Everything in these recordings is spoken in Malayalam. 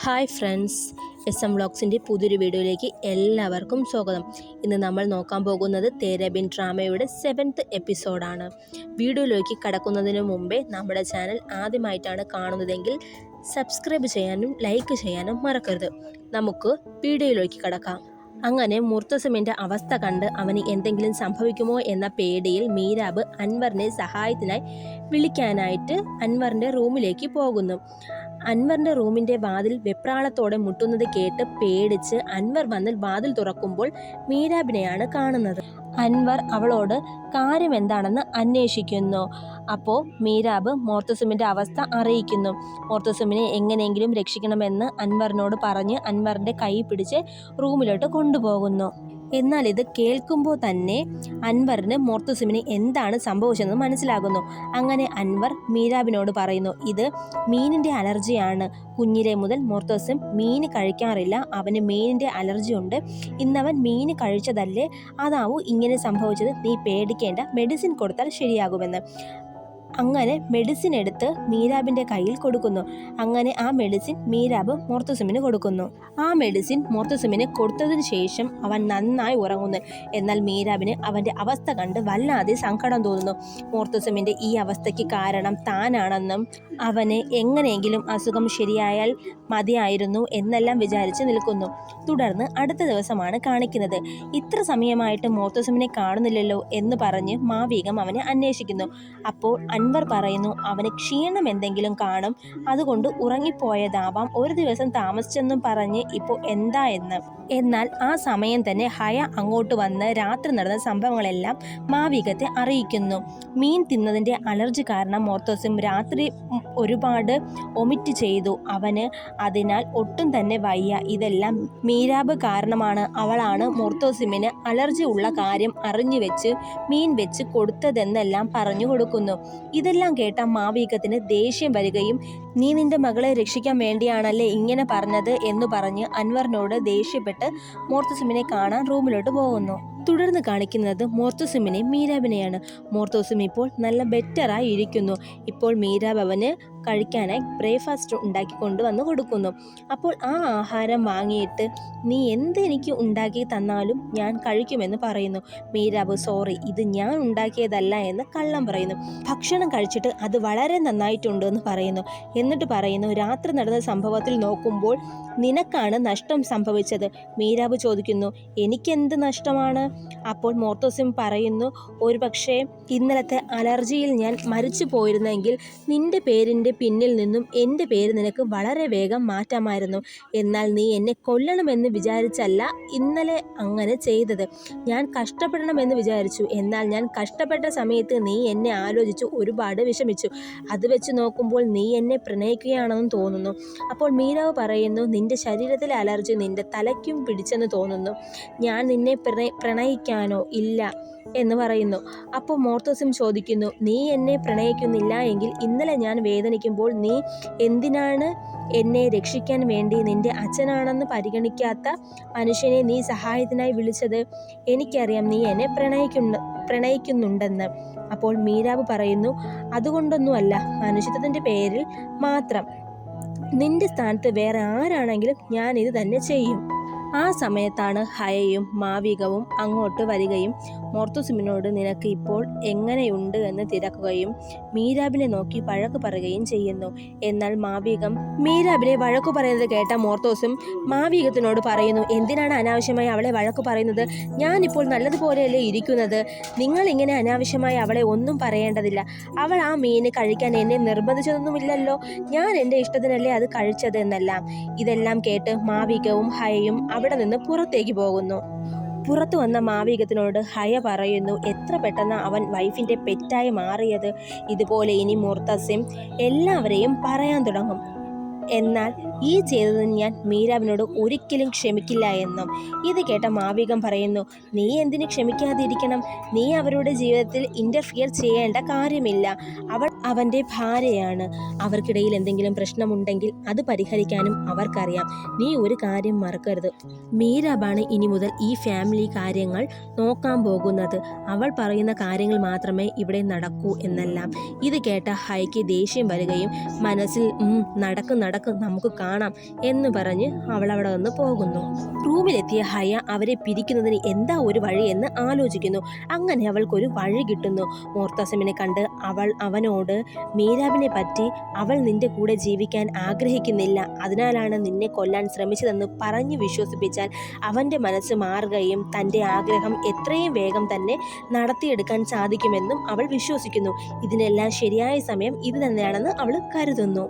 ഹായ് ഫ്രണ്ട്സ്, SM വ്ളോഗ്സിൻ്റെ പുതിയൊരു വീഡിയോയിലേക്ക് എല്ലാവർക്കും സ്വാഗതം. ഇന്ന് നമ്മൾ നോക്കാൻ പോകുന്നത് തേരെ ബിൻ ഡ്രാമയുടെ 7th എപ്പിസോഡാണ്. വീഡിയോയിലേക്ക് കടക്കുന്നതിന് മുമ്പേ നമ്മുടെ ചാനൽ ആദ്യമായിട്ടാണ് കാണുന്നതെങ്കിൽ സബ്സ്ക്രൈബ് ചെയ്യാനും ലൈക്ക് ചെയ്യാനും മറക്കരുത്. നമുക്ക് വീഡിയോയിലേക്ക് കടക്കാം. അങ്ങനെ മുർത്തസിമിൻ്റെ അവസ്ഥ കണ്ട് അവന് എന്തെങ്കിലും സംഭവിക്കുമോ എന്ന പേടിയിൽ മീരാബ് അൻവറിനെ സഹായത്തിനായി വിളിക്കാനായിട്ട് അൻവറിൻ്റെ റൂമിലേക്ക് പോകുന്നു. അൻവറിൻ്റെ റൂമിൻ്റെ വാതിൽ വെപ്രാളത്തോടെ മുട്ടുന്നത് കേട്ട് പേടിച്ച് അൻവർ വന്ന് വാതിൽ തുറക്കുമ്പോൾ മീരാബിനെയാണ് കാണുന്നത്. അൻവർ അവളോട് കാര്യം എന്താണെന്ന് അന്വേഷിക്കുന്നു. അപ്പോൾ മീരാബ് മോർത്തസിമിൻ്റെ അവസ്ഥ അറിയിക്കുന്നു. മോർത്തസിമിനെ എങ്ങനെയെങ്കിലും രക്ഷിക്കണമെന്ന് അൻവറിനോട് പറഞ്ഞ് അൻവറിൻ്റെ കൈ പിടിച്ച് റൂമിലോട്ട് കൊണ്ടുപോകുന്നു. എന്നാൽ ഇത് കേൾക്കുമ്പോൾ തന്നെ അൻവറിന് മോർത്തസിമിന് എന്താണ് സംഭവിച്ചതെന്ന് മനസ്സിലാകുന്നു. അങ്ങനെ അൻവർ മീരാബിനോട് പറയുന്നു, ഇത് മീനിൻ്റെ അലർജിയാണ്. കുഞ്ഞിലെ മുതൽ മോർത്തസിം മീൻ കഴിക്കാറില്ല. അവന് മീനിൻ്റെ അലർജി ഉണ്ട്. ഇന്നവൻ മീൻ കഴിച്ചതല്ലേ, അതാവും ഇങ്ങനെ സംഭവിച്ചത്. നീ പേടിക്കേണ്ട, മെഡിസിൻ കൊടുത്താൽ ശരിയാകുമെന്ന്. അങ്ങനെ മെഡിസിൻ എടുത്ത് മീരാബിൻ്റെ കയ്യിൽ കൊടുക്കുന്നു. അങ്ങനെ ആ മെഡിസിൻ മീരാബ് മോർത്തസിമിന് കൊടുക്കുന്നു. ആ മെഡിസിൻ മോർത്തസിമിന് കൊടുത്തതിന് ശേഷം അവൻ നന്നായി ഉറങ്ങുന്നു. എന്നാൽ മീരാബിന് അവൻ്റെ അവസ്ഥ കണ്ട് വല്ലാതെ സങ്കടം തോന്നുന്നു. മോർത്തസിമിൻ്റെ ഈ അവസ്ഥയ്ക്ക് കാരണം താനാണെന്നും അവന് എങ്ങനെയെങ്കിലും അസുഖം ശരിയായാൽ മതിയായിരുന്നു എന്നെല്ലാം വിചാരിച്ച് നിൽക്കുന്നു. തുടർന്ന് അടുത്ത ദിവസമാണ് കാണിക്കുന്നത്. ഇത്ര സമയമായിട്ട് മോർത്തസിമിനെ കാണുന്നില്ലല്ലോ എന്ന് പറഞ്ഞ് മാവീകം അവനെ അന്വേഷിക്കുന്നു. അപ്പോൾ അൻവർ പറയുന്നു, അവന് ക്ഷീണം എന്തെങ്കിലും കാണും, അതുകൊണ്ട് ഉറങ്ങിപ്പോയതാവാം, ഒരു ദിവസം താമസിച്ചെന്നും പറഞ്ഞ് ഇപ്പോൾ എന്താ എന്ന്. എന്നാൽ ആ സമയം തന്നെ ഹയ അങ്ങോട്ട് വന്ന് രാത്രി നടന്ന സംഭവങ്ങളെല്ലാം മാവീകത്തെ അറിയിക്കുന്നു. മീൻ തിന്നതിൻ്റെ അലർജി കാരണം മോർത്തസിം രാത്രി ഒരുപാട് ഒമിറ്റ് ചെയ്തു. അവന് അതിനാൽ ഒട്ടും തന്നെ വയ്യ. ഇതെല്ലാം മീരാബ് കാരണമാണ്. അവളാണ് മോർത്തസിമിന് അലർജി ഉള്ള കാര്യം അറിഞ്ഞു വെച്ച് മീൻ വെച്ച് കൊടുത്തതെന്നെല്ലാം പറഞ്ഞു കൊടുക്കുന്നു. ഇതെല്ലാം കേട്ട മാവീകത്തിന് ദേഷ്യം വരികയും നീ നിന്റെ മകളെ രക്ഷിക്കാൻ വേണ്ടിയാണല്ലേ ഇങ്ങനെ പറഞ്ഞത് എന്ന് പറഞ്ഞ് അൻവറിനോട് ദേഷ്യപ്പെട്ട് മോർത്തസിമിനെ കാണാൻ റൂമിലോട്ട് പോകുന്നു. തുടർന്ന് കാണിക്കുന്നത് മോർത്തസിമിനെ മീരാബിനെയാണ്. മോർത്തസിം ഇപ്പോൾ നല്ല ബെറ്ററായി ഇരിക്കുന്നു. ഇപ്പോൾ മീരാബ് അവന് കഴിക്കാനായി ബ്രേക്ക്ഫാസ്റ്റ് ഉണ്ടാക്കി കൊണ്ടുവന്ന് കൊടുക്കുന്നു. അപ്പോൾ ആ ആഹാരം വാങ്ങിയിട്ട് നീ എനിക്ക് ഉണ്ടാക്കി തന്നാലും ഞാൻ കഴിക്കുമെന്ന് പറയുന്നു. മീരാബ് സോറി, ഇത് ഞാൻ ഉണ്ടാക്കിയതല്ല എന്ന് കള്ളം പറയുന്നു. ഭക്ഷണം കഴിച്ചിട്ട് അത് വളരെ നന്നായിട്ടുണ്ട് എന്ന് പറയുന്നു. എന്നിട്ട് പറയുന്നു, രാത്രി നടന്ന സംഭവത്തിൽ നോക്കുമ്പോൾ നിനക്കാണ് നഷ്ടം സംഭവിച്ചത്. മീരാബ് ചോദിക്കുന്നു, എനിക്കെന്ത് നഷ്ടമാണ്? അപ്പോൾ മോർത്തസിം പറയുന്നു, ഒരു പക്ഷേ ഇന്നലത്തെ അലർജിയിൽ ഞാൻ മരിച്ചു പോയിരുന്നെങ്കിൽ നിന്റെ പേരിൻ്റെ പിന്നിൽ നിന്നും എൻ്റെ പേര് നിനക്ക് വളരെ വേഗം മാറ്റാമായിരുന്നു. എന്നാൽ നീ എന്നെ കൊല്ലണമെന്ന് വിചാരിച്ചല്ല ഇന്നലെ അങ്ങനെ ചെയ്തത്. ഞാൻ കഷ്ടപ്പെടണമെന്ന് വിചാരിച്ചു. എന്നാൽ ഞാൻ കഷ്ടപ്പെട്ട സമയത്ത് നീ എന്നെ ആലോചിച്ചു ഒരുപാട് വിഷമിച്ചു. അത് വെച്ച് നോക്കുമ്പോൾ നീ എന്നെ പ്രണയിക്കുകയാണെന്ന് തോന്നുന്നു. അപ്പോൾ മീരാവ് പറയുന്നു, നിന്റെ ശരീരത്തിലെ അലർജി നിന്റെ തലയ്ക്കും പിടിച്ചെന്ന് തോന്നുന്നു. ഞാൻ നിന്നെ പ്രണയിക്കാനോ ഇല്ല എന്ന് പറയുന്നു. അപ്പോൾ മോർത്തസിം ചോദിക്കുന്നു, നീ എന്നെ പ്രണയിക്കുന്നില്ല എങ്കിൽ ഇന്നലെ ഞാൻ വേദനിക്കുമ്പോൾ നീ എന്തിനാണ് എന്നെ രക്ഷിക്കാൻ വേണ്ടി നിന്റെ അച്ഛനാണെന്ന് പരിഗണിക്കാത്ത മനുഷ്യനെ നീ സഹായത്തിനായി വിളിച്ചത്? എനിക്കറിയാം നീ എന്നെ പ്രണയിക്കുന്നുണ്ടെന്ന്. അപ്പോൾ മീരാബ് പറയുന്നു, അതുകൊണ്ടൊന്നുമല്ല, മനുഷ്യത്വത്തിൻ്റെ പേരിൽ മാത്രം. നിന്റെ സ്ഥാനത്ത് വേറെ ആരാണെങ്കിലും ഞാൻ ഇത് തന്നെ ചെയ്യും. ആ സമയത്താണ് ഹയയും മാവികവും അങ്ങോട്ട് വരികയും മോർത്തസിമിനോട് നിനക്ക് ഇപ്പോൾ എങ്ങനെയുണ്ട് എന്ന് തിരക്കുകയും മീരാബിനെ നോക്കി വഴക്ക് പറയുകയും ചെയ്യുന്നു. എന്നാൽ മാവികം മീരാബിനെ വഴക്കു പറയുന്നത് കേട്ട മോർത്തസിം മാവികത്തിനോട് പറയുന്നു, എന്തിനാണ് അനാവശ്യമായി അവളെ വഴക്കു പറയുന്നത്? ഞാനിപ്പോൾ നല്ലതുപോലെയല്ലേ ഇരിക്കുന്നത്. നിങ്ങൾ ഇങ്ങനെ അനാവശ്യമായി അവളെ ഒന്നും പറയേണ്ടതില്ല. അവൾ ആ മീന് കഴിക്കാൻ എന്നെ നിർബന്ധിച്ചതൊന്നുമില്ലല്ലോ. ഞാൻ എൻ്റെ ഇഷ്ടത്തിനല്ലേ അത് കഴിച്ചത് എന്നെല്ലാം. ഇതെല്ലാം കേട്ട് മാവികവും ഹയയും അവിടെ നിന്ന് പുറത്തേക്ക് പോകുന്നു. പുറത്തു വന്ന മാവീകത്തിനോട് ഹയ പറയുന്നു, എത്ര പെട്ടെന്ന് അവൻ വൈഫിൻ്റെ പെറ്റായി മാറിയത്. ഇതുപോലെ ഇനി മുർത്തസിം എല്ലാവരെയും പറയാൻ തുടങ്ങും. എന്നാൽ ഈ ചെയ്തതിന് ഞാൻ മീരാബിനോട് ഒരിക്കലും ക്ഷമിക്കില്ല എന്നും. ഇത് കേട്ട മാവീകം പറയുന്നു, നീ എന്തിന് ക്ഷമിക്കാതിരിക്കണം? നീ അവരുടെ ജീവിതത്തിൽ ഇൻ്റർഫിയർ ചെയ്യേണ്ട കാര്യമില്ല. അവൾ അവൻ്റെ ഭാര്യയാണ്. അവർക്കിടയിൽ എന്തെങ്കിലും പ്രശ്നമുണ്ടെങ്കിൽ അത് പരിഹരിക്കാനും അവർക്കറിയാം. നീ ഒരു കാര്യം മറക്കരുത്, മീരാബാണ് ഇനി മുതൽ ഈ ഫാമിലി കാര്യങ്ങൾ നോക്കാൻ പോകുന്നത്. അവൾ പറയുന്ന കാര്യങ്ങൾ മാത്രമേ ഇവിടെ നടക്കൂ എന്നെല്ലാം. ഇത് കേട്ട ഹൈക്ക് ദേഷ്യം വരികയും മനസ്സിൽ നടക്കും നമുക്ക് കാണാം എന്ന് പറഞ്ഞ് അവൾ അവിടെ നിന്ന് പോകുന്നു. റൂമിലെത്തിയ ഹയ അവരെ പിരിക്കുന്നതിന് എന്താ ഒരു വഴി എന്ന് ആലോചിക്കുന്നു. അങ്ങനെ അവൾക്കൊരു വഴി കിട്ടുന്നു. മോർത്തസമിനെ കണ്ട് അവനോട് മീരാബിനെ പറ്റി അവൾ നിന്റെ കൂടെ ജീവിക്കാൻ ആഗ്രഹിക്കുന്നില്ല, അതിനാലാണ് നിന്നെ കൊല്ലാൻ ശ്രമിച്ചതെന്ന് പറഞ്ഞു വിശ്വസിപ്പിച്ചാൽ അവൻ്റെ മനസ്സ് മാറുകയും തൻ്റെ ആഗ്രഹം എത്രയും വേഗം തന്നെ നടത്തിയെടുക്കാൻ സാധിക്കുമെന്നും അവൾ വിശ്വസിക്കുന്നു. ഇതിനെല്ലാം ശരിയായ സമയം ഇത് തന്നെയാണെന്ന് അവൾ കരുതുന്നു.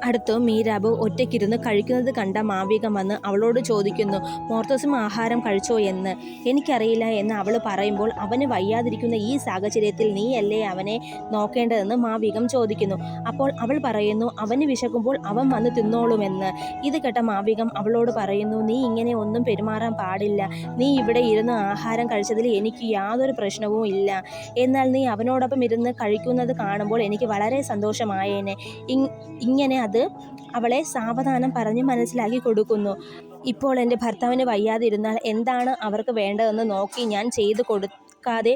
അടുത്ത് മീരാബ് ഒറ്റയ്ക്കിരുന്ന് കഴിക്കുന്നത് കണ്ട മാവികം വന്ന് അവളോട് ചോദിക്കുന്നു, മോർത്തോസം ആഹാരം കഴിച്ചോ എന്ന്. എനിക്കറിയില്ല എന്ന് അവൾ പറയുമ്പോൾ, അവന് വയ്യാതിരിക്കുന്ന ഈ സാഹചര്യത്തിൽ നീയല്ലേ അവനെ നോക്കേണ്ടതെന്ന് മാവികം ചോദിക്കുന്നു. അപ്പോൾ അവൾ പറയുന്നു, അവന് വിശക്കുമ്പോൾ അവൻ വന്ന് തിന്നോളുമെന്ന്. ഇത് കേട്ട മാവികം അവളോട് പറയുന്നു, നീ ഇങ്ങനെ ഒന്നും പെരുമാറാൻ പാടില്ല. നീ ഇവിടെ ഇരുന്ന് ആഹാരം കഴിച്ചതിൽ എനിക്ക് യാതൊരു പ്രശ്നവും ഇല്ല. എന്നാൽ നീ അവനോടൊപ്പം ഇരുന്ന് കഴിക്കുന്നത് കാണുമ്പോൾ എനിക്ക് വളരെ സന്തോഷമായേനെ. ഇങ്ങനെ അത് അവളെ സാവധാനം പറഞ്ഞ് മനസ്സിലാക്കി കൊടുക്കുന്നു. ഇപ്പോൾ എൻ്റെ ഭർത്താവിന് വയ്യാതിരുന്നാൽ എന്താണ് അവർക്ക് വേണ്ടതെന്ന് നോക്കി ഞാൻ ചെയ്തു കൊടുക്കാതെ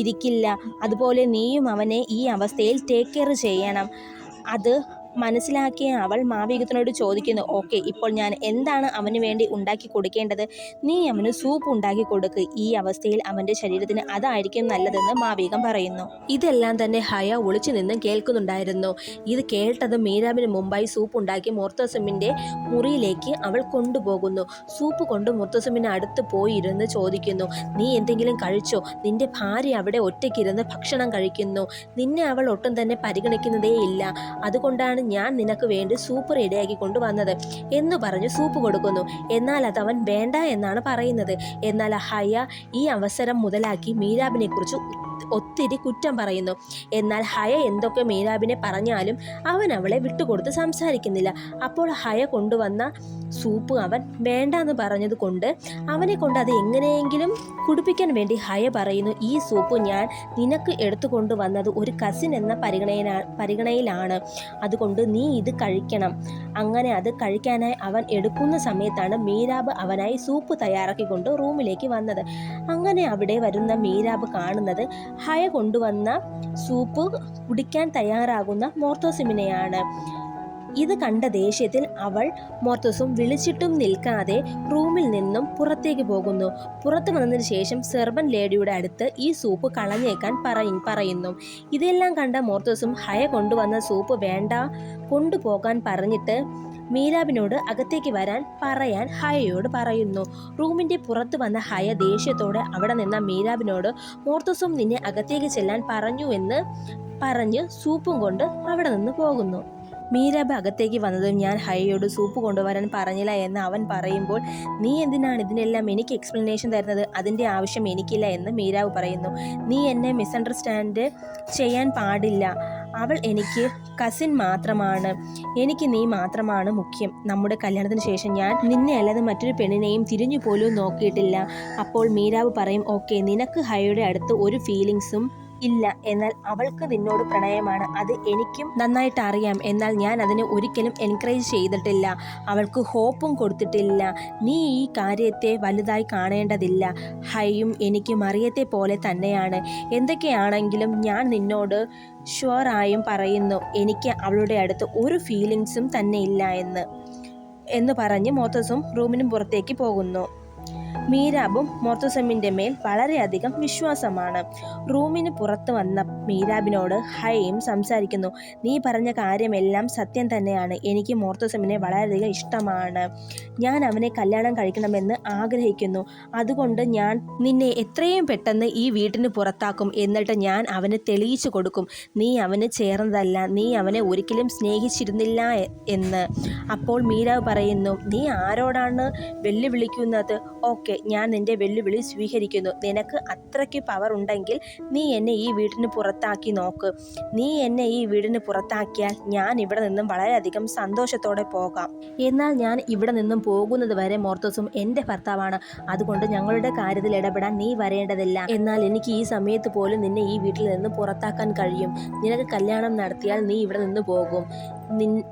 ഇരിക്കില്ല. അതുപോലെ നീയും അവനെ ഈ അവസ്ഥയിൽ ടേക്ക് കെയർ ചെയ്യണം. അത് മനസ്സിലാക്കിയ അവൾ മാവികത്തിനോട് ചോദിക്കുന്നു, ഓക്കെ, ഇപ്പോൾ ഞാൻ എന്താണ് അവന് വേണ്ടി ഉണ്ടാക്കി കൊടുക്കേണ്ടത്? നീ അവന് സൂപ്പ് ഉണ്ടാക്കി കൊടുക്ക്. ഈ അവസ്ഥയിൽ അവൻ്റെ ശരീരത്തിന് അതായിരിക്കും നല്ലതെന്ന് മാവികം പറയുന്നു. ഇതെല്ലാം തന്നെ ഹയ ഒളിച്ചു നിന്ന് കേൾക്കുന്നുണ്ടായിരുന്നു. ഇത് കേട്ടത് മീരാബിന് മുമ്പായി സൂപ്പ് ഉണ്ടാക്കി മുർത്തസിമിൻ്റെ മുറിയിലേക്ക് അവൾ കൊണ്ടുപോകുന്നു. സൂപ്പ് കൊണ്ട് മുർത്തസിമിന് അടുത്ത് പോയി ഇരുന്ന് ചോദിക്കുന്നു, നീ എന്തെങ്കിലും കഴിച്ചോ? നിന്റെ ഭാര്യ അവിടെ ഒറ്റയ്ക്കിരുന്ന് ഭക്ഷണം കഴിക്കുന്നു. നിന്നെ അവൾ ഒട്ടും തന്നെ പരിഗണിക്കുന്നതേ ഇല്ല. അതുകൊണ്ടാണ് ഞാൻ നിനക്ക് വേണ്ടി സൂപ്പ് റെഡിയാക്കി കൊണ്ടുവന്നത് എന്ന് പറഞ്ഞ് സൂപ്പ് കൊടുക്കുന്നു. എന്നാൽ അതവൻ വേണ്ട എന്നാണ് പറയുന്നത്. എന്നാൽ ഹയ ഈ അവസരം മുതലാക്കി മീരാബിനെ കുറിച്ച് ഒത്തിരി കുറ്റം പറയുന്നു. എന്നാൽ ഹയ എന്തൊക്കെ മീരാബിനെ പറഞ്ഞാലും അവൻ അവളെ വിട്ടുകൊടുത്ത് സംസാരിക്കുന്നില്ല. അപ്പോൾ ഹയ കൊണ്ടുവന്ന സൂപ്പ് അവൻ വേണ്ടെന്ന് പറഞ്ഞത് കൊണ്ട് അവനെ കൊണ്ട് അത് എങ്ങനെയെങ്കിലും കുടിപ്പിക്കാൻ വേണ്ടി ഹയ പറയുന്നു, ഈ സൂപ്പ് ഞാൻ നിനക്ക് എടുത്തു കൊണ്ടുവന്നത് ഒരു കസിൻ എന്ന പരിഗണയിലാണ്, അതുകൊണ്ട് നീ ഇത് കഴിക്കണം. അങ്ങനെ അത് കഴിക്കാനായി അവൻ എടുക്കുന്ന സമയത്താണ് മീരാബ് അവനായി സൂപ്പ് തയ്യാറാക്കിക്കൊണ്ട് റൂമിലേക്ക് വന്നത്. അങ്ങനെ അവിടെ വരുന്ന മീരാബ് കാണുന്നത് ഹയ കൊണ്ടുവന്ന സൂപ്പ് കുടിക്കാൻ തയ്യാറാകുന്ന മോർത്തോസിമിനെയാണ്. ഇത് കണ്ട ദേഷ്യത്തിൽ അവൾ മോർത്തോസും വിളിച്ചിട്ടും നിൽക്കാതെ റൂമിൽ നിന്നും പുറത്തേക്ക് പോകുന്നു. പുറത്തു വന്നതിന് ശേഷം സെർവൻ ലേഡിയുടെ അടുത്ത് ഈ സൂപ്പ് കളഞ്ഞേക്കാൻ പറയുന്നു. ഇതെല്ലാം കണ്ട മോർത്തോസും ഹയ കൊണ്ടുവന്ന സൂപ്പ് വേണ്ട കൊണ്ടുപോകാൻ പറഞ്ഞിട്ട് മീരാബിനോട് അകത്തേക്ക് വരാൻ പറയാൻ ഹയയോട് പറയുന്നു. റൂമിൻ്റെ പുറത്ത് വന്ന ഹയ ദേഷ്യത്തോടെ അവിടെ നിന്ന മീരാബിനോട് മോർത്തോസും നിന്നെ അകത്തേക്ക് ചെല്ലാൻ പറഞ്ഞു എന്ന് പറഞ്ഞ് സൂപ്പും കൊണ്ട് അവിടെ നിന്ന് പോകുന്നു. മീരാബ് അകത്തേക്ക് വന്നതും ഞാൻ ഹയയോട് സൂപ്പ് കൊണ്ടുവരാൻ പറഞ്ഞില്ല എന്ന് അവൻ പറയുമ്പോൾ, നീ എന്തിനാണ് ഇതിനെല്ലാം എനിക്ക് എക്സ്പ്ലനേഷൻ തരുന്നത്? അതിൻ്റെ ആവശ്യം എനിക്കില്ല എന്ന് മീരാബ് പറയുന്നു. നീ എന്നെ മിസ്അണ്ടർസ്റ്റാൻഡ് ചെയ്യാൻ പാടില്ല. അവൾ എനിക്ക് കസിൻ മാത്രമാണ്. എനിക്ക് നീ മാത്രമാണ് മുഖ്യം. നമ്മുടെ കല്യാണത്തിന് ശേഷം ഞാൻ നിന്നെ അല്ലാതെ മറ്റൊരു പെണ്ണിനെയും തിരിഞ്ഞു പോലും നോക്കിയിട്ടില്ല. അപ്പോൾ മീരാബ് പറയും, ഓക്കെ, നിനക്ക് ഹയയുടെ അടുത്ത് ഒരു ഫീലിങ്സും ഇല്ല, എന്നാൽ അവൾക്ക് നിന്നോട് പ്രണയമാണ്. അത് എനിക്കും നന്നായിട്ട് അറിയാം. എന്നാൽ ഞാൻ അതിനെ ഒരിക്കലും എൻകറേജ് ചെയ്തിട്ടില്ല, അവൾക്ക് ഹോപ്പും കൊടുത്തിട്ടില്ല. നീ ഈ കാര്യത്തെ വലുതായി കാണേണ്ടതില്ല. ഹൈയും എനിക്ക് മറിയത്തെ പോലെ തന്നെയാണ്. എന്തൊക്കെയാണെങ്കിലും ഞാൻ നിന്നോട് ഷുവറായും പറയുന്നു, എനിക്ക് അവളുടെ അടുത്ത് ഒരു ഫീലിങ്സും തന്നെ ഇല്ല എന്ന് പറഞ്ഞ് മോർത്തോസും റൂമിനും പുറത്തേക്ക് പോകുന്നു. മീരാബും മോർത്തോസമിൻ്റെ മേൽ വളരെയധികം വിശ്വാസമാണ്. റൂമിന് പുറത്ത് വന്ന മീരാബിനോട് ഹയയും സംസാരിക്കുന്നു. നീ പറഞ്ഞ കാര്യമെല്ലാം സത്യം തന്നെയാണ്. എനിക്ക് മോർത്തോസമിനെ വളരെയധികം ഇഷ്ടമാണ്. ഞാൻ അവനെ കല്യാണം കഴിക്കണമെന്ന് ആഗ്രഹിക്കുന്നു. അതുകൊണ്ട് ഞാൻ നിന്നെ എത്രയും പെട്ടെന്ന് ഈ വീട്ടിന് പുറത്താക്കും. എന്നിട്ട് ഞാൻ അവന് തെളിയിച്ചു കൊടുക്കും നീ അവന് ചേർന്നതല്ല, നീ അവനെ ഒരിക്കലും സ്നേഹിച്ചിരുന്നില്ല എന്ന്. അപ്പോൾ മീരാബ് പറയുന്നു, നീ ആരോടാണ് വെല്ലുവിളിക്കുന്നത്? ഓക്കെ, ഞാൻ നിന്റെ വെല്ലുവിളി സ്വീകരിക്കുന്നു. നിനക്ക് അത്രയ്ക്ക് പവർ ഉണ്ടെങ്കിൽ നീ എന്നെ ഈ വീടിന് പുറത്താക്കി നോക്ക്. നീ എന്നെ ഈ വീടിന് പുറത്താക്കിയാൽ ഞാൻ ഇവിടെ നിന്നും വളരെയധികം സന്തോഷത്തോടെ പോകാം. എന്നാൽ ഞാൻ ഇവിടെ നിന്നും പോകുന്നത് വരെ മോർത്തോസും എൻ്റെ ഭർത്താവാണ്. അതുകൊണ്ട് ഞങ്ങളുടെ കാര്യത്തിൽ ഇടപെടാൻ നീ വരേണ്ടതില്ല. എന്നാൽ എനിക്ക് ഈ സമയത്ത് പോലും നിന്നെ ഈ വീട്ടിൽ നിന്ന് പുറത്താക്കാൻ കഴിയും. നിനക്ക് കല്യാണം നടത്തിയാൽ നീ ഇവിടെ നിന്ന് പോകും.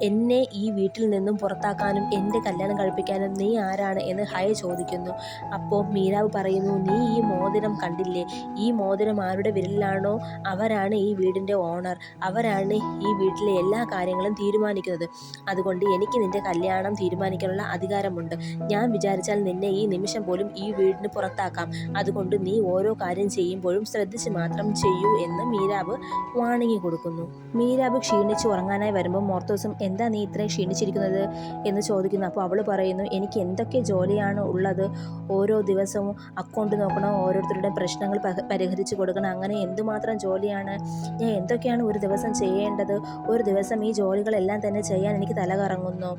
എന്നെ ഈ വീട്ടിൽ നിന്നും പുറത്താക്കാനും എൻ്റെ കല്യാണം കഴിപ്പിക്കാനും നീ ആരാണ് എന്ന് ഹയ ചോദിക്കുന്നു. അപ്പോൾ മീരാവ് പറയുന്നു, നീ ഈ മോതിരം കണ്ടില്ലേ? ഈ മോതിരം ആരുടെ വിരലിലാണോ അവരാണ് ഈ വീടിൻ്റെ ഓണർ. അവരാണ് ഈ വീട്ടിലെ എല്ലാ കാര്യങ്ങളും തീരുമാനിക്കുന്നത്. അതുകൊണ്ട് എനിക്ക് നിൻ്റെ കല്യാണം തീരുമാനിക്കാനുള്ള അധികാരമുണ്ട്. ഞാൻ വിചാരിച്ചാൽ നിന്നെ ഈ നിമിഷം പോലും ഈ വീടിന് പുറത്താക്കാം. അതുകൊണ്ട് നീ ഓരോ കാര്യം ചെയ്യുമ്പോഴും ശ്രദ്ധിച്ച് മാത്രം ചെയ്യൂ എന്ന് മീരാവ് വാണിംഗ് കൊടുക്കുന്നു. മീരാവ് ക്ഷീണിച്ച് ഉറങ്ങാനായി വരുമ്പോൾ മോർത്തോസും എന്താ നീ ഇത്രയും ക്ഷീണിച്ചിരിക്കുന്നത് എന്ന് ചോദിക്കുന്നു. അപ്പോൾ അവൾ പറയുന്നു, എനിക്ക് എന്തൊക്കെ ജോലിയാണ് ഉള്ളത്. ഓരോ ദിവസവും അക്കൗണ്ട് നോക്കണം, ഓരോരുത്തരുടെ പ്രശ്നങ്ങൾ പരിഹരിച്ച് കൊടുക്കണം. അങ്ങനെ എന്തുമാത്രം ജോലിയാണ്. ഞാൻ എന്തൊക്കെയാണ് ഒരു ദിവസം ചെയ്യേണ്ടത്. ഒരു ദിവസം ഈ ജോലികളെല്ലാം തന്നെ ചെയ്യാൻ എനിക്ക് തല കറങ്ങുന്നു.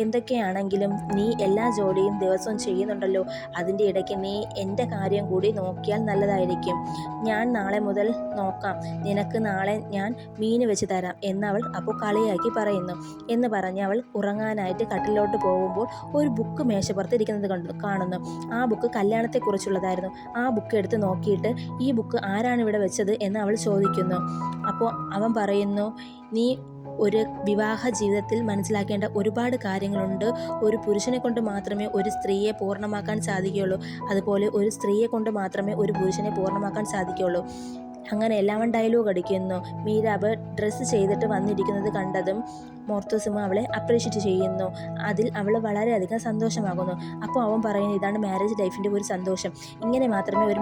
എന്തൊക്കെയാണെങ്കിലും നീ എല്ലാ ജോലിയും ദിവസവും ചെയ്യുന്നുണ്ടല്ലോ. അതിൻ്റെ ഇടയ്ക്ക് നീ എൻ്റെ കാര്യം കൂടി നോക്കിയാൽ നല്ലതായിരിക്കും. ഞാൻ നാളെ മുതൽ നോക്കാം. നിനക്ക് നാളെ ഞാൻ മീൻ വെച്ച് തരാം എന്നവൾ അപ്പോൾ കളിയാക്കി പറയുന്നു. എന്ന് പറഞ്ഞ് അവൾ ഉറങ്ങാനായിട്ട് കട്ടിലോട്ട് പോകുമ്പോൾ ഒരു ബുക്ക് മേശപ്പുറത്ത് ഇരിക്കുന്നത് കാണുന്നു. ആ ബുക്ക് കല്യാണത്തെക്കുറിച്ചുള്ളതായിരുന്നു. ആ ബുക്ക് എടുത്ത് നോക്കിയിട്ട് ഈ ബുക്ക് ആരാണ് ഇവിടെ വെച്ചത് എന്ന് അവൾ ചോദിക്കുന്നു. അപ്പോൾ അവൻ പറയുന്നു, നീ ഒരു വിവാഹ ജീവിതത്തിൽ മനസ്സിലാക്കേണ്ട ഒരുപാട് കാര്യങ്ങളുണ്ട്. ഒരു പുരുഷനെ കൊണ്ട് മാത്രമേ ഒരു സ്ത്രീയെ പൂർണ്ണമാക്കാൻ സാധിക്കുകയുള്ളൂ. അതുപോലെ ഒരു സ്ത്രീയെ കൊണ്ട് മാത്രമേ ഒരു പുരുഷനെ പൂർണ്ണമാക്കാൻ സാധിക്കുകയുള്ളൂ. അങ്ങനെ എല്ലാവൻ ഡയലോഗ് അടിക്കുന്നു. മീരാവ് ഡ്രസ്സ് ചെയ്തിട്ട് വന്നിരിക്കുന്നത് കണ്ടതും മോർത്തോസും അവളെ അപ്രീഷിയേറ്റ് ചെയ്യുന്നു. അതിൽ അവൾ വളരെയധികം സന്തോഷമാകുന്നു. അപ്പോൾ അവൻ പറയുന്നു, ഇതാണ് മാരേജ് ലൈഫിൻ്റെ ഒരു സന്തോഷം. ഇങ്ങനെ മാത്രമേ ഒരു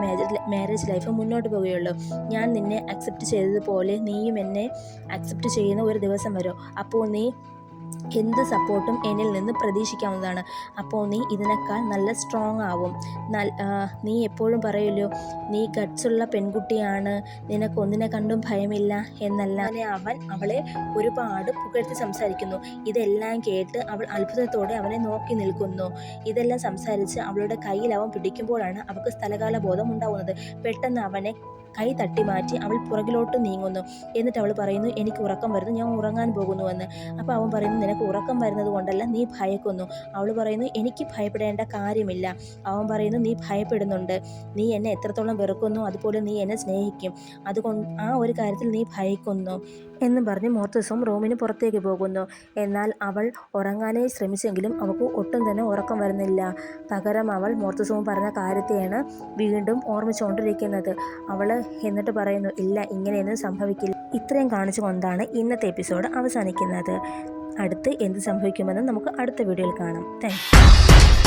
മാരേജ് ലൈഫ് മുന്നോട്ട് പോവുകയുള്ളൂ. ഞാൻ നിന്നെ അക്സെപ്റ്റ് ചെയ്തതുപോലെ നീയും എന്നെ അക്സെപ്റ്റ് ചെയ്യുന്ന ഒരു ദിവസം വരും. അപ്പോൾ നീ എന്ത് സപ്പോർട്ടും എന്നിൽ നിന്ന് പ്രതീക്ഷിക്കാവുന്നതാണ്. അപ്പോൾ നീ ഇതിനേക്കാൾ നല്ല സ്ട്രോങ് ആവും. നീ എപ്പോഴും പറയുമല്ലോ, നീ ഗട്ട്സുള്ള പെൺകുട്ടിയാണ്, നിനക്ക് ഒന്നിനെ കണ്ടും ഭയമില്ല എന്നല്ല. അങ്ങനെ അവൻ അവളെ ഒരുപാട് പുകഴ്ത്തി സംസാരിക്കുന്നു. ഇതെല്ലാം കേട്ട് അവൾ അത്ഭുതത്തോടെ അവനെ നോക്കി നിൽക്കുന്നു. ഇതെല്ലാം സംസാരിച്ച് അവളുടെ കയ്യിൽ അവൻ പിടിക്കുമ്പോഴാണ് അവൾക്ക് സ്ഥലകാല ബോധം ഉണ്ടാവുന്നത്. പെട്ടെന്ന് അവനെ കൈ തട്ടി മാറ്റി അവൾ പുറകിലോട്ട് നീങ്ങുന്നു. എന്നിട്ട് അവൾ പറയുന്നു, എനിക്ക് ഉറക്കം വരുന്നു, ഞാൻ ഉറങ്ങാൻ പോകുന്നുവെന്ന്. അപ്പോൾ അവൻ പറയുന്നു, നിനക്ക് ഉറക്കം വരുന്നത് കൊണ്ടല്ല, നീ ഭയക്കുന്നു. അവൾ പറയുന്നു, എനിക്ക് ഭയപ്പെടേണ്ട കാര്യമില്ല. അവൻ പറയുന്നു, നീ ഭയപ്പെടുന്നുണ്ട്. നീ എന്നെ എത്രത്തോളം വെറുക്കുന്നു അതുപോലെ നീ എന്നെ സ്നേഹിക്കും. അതുകൊണ്ട് ആ ഒരു കാര്യത്തിൽ നീ ഭയക്കുന്നു എന്നും പറഞ്ഞ് മോർത്തോസും റൂമിന് പുറത്തേക്ക് പോകുന്നു. എന്നാൽ അവൾ ഉറങ്ങാനേ ശ്രമിച്ചെങ്കിലും അവൾക്ക് ഒട്ടും തന്നെ ഉറക്കം വരുന്നില്ല. പകരം അവൾ മോർത്തോസും പറഞ്ഞ കാര്യത്തെയാണ് വീണ്ടും ഓർമ്മിച്ചുകൊണ്ടിരിക്കുന്നത്. അവൾ എന്നിട്ട് പറയുന്നു, ഇല്ല, ഇങ്ങനെയൊന്നും സംഭവിക്കില്ല. ഇത്രയും കാണിച്ചുകൊണ്ടാണ് ഇന്നത്തെ എപ്പിസോഡ് അവസാനിക്കുന്നത്. അടുത്ത് എന്ത് സംഭവിക്കുമെന്ന് നമുക്ക് അടുത്ത വീഡിയോയിൽ കാണാം. Thank you.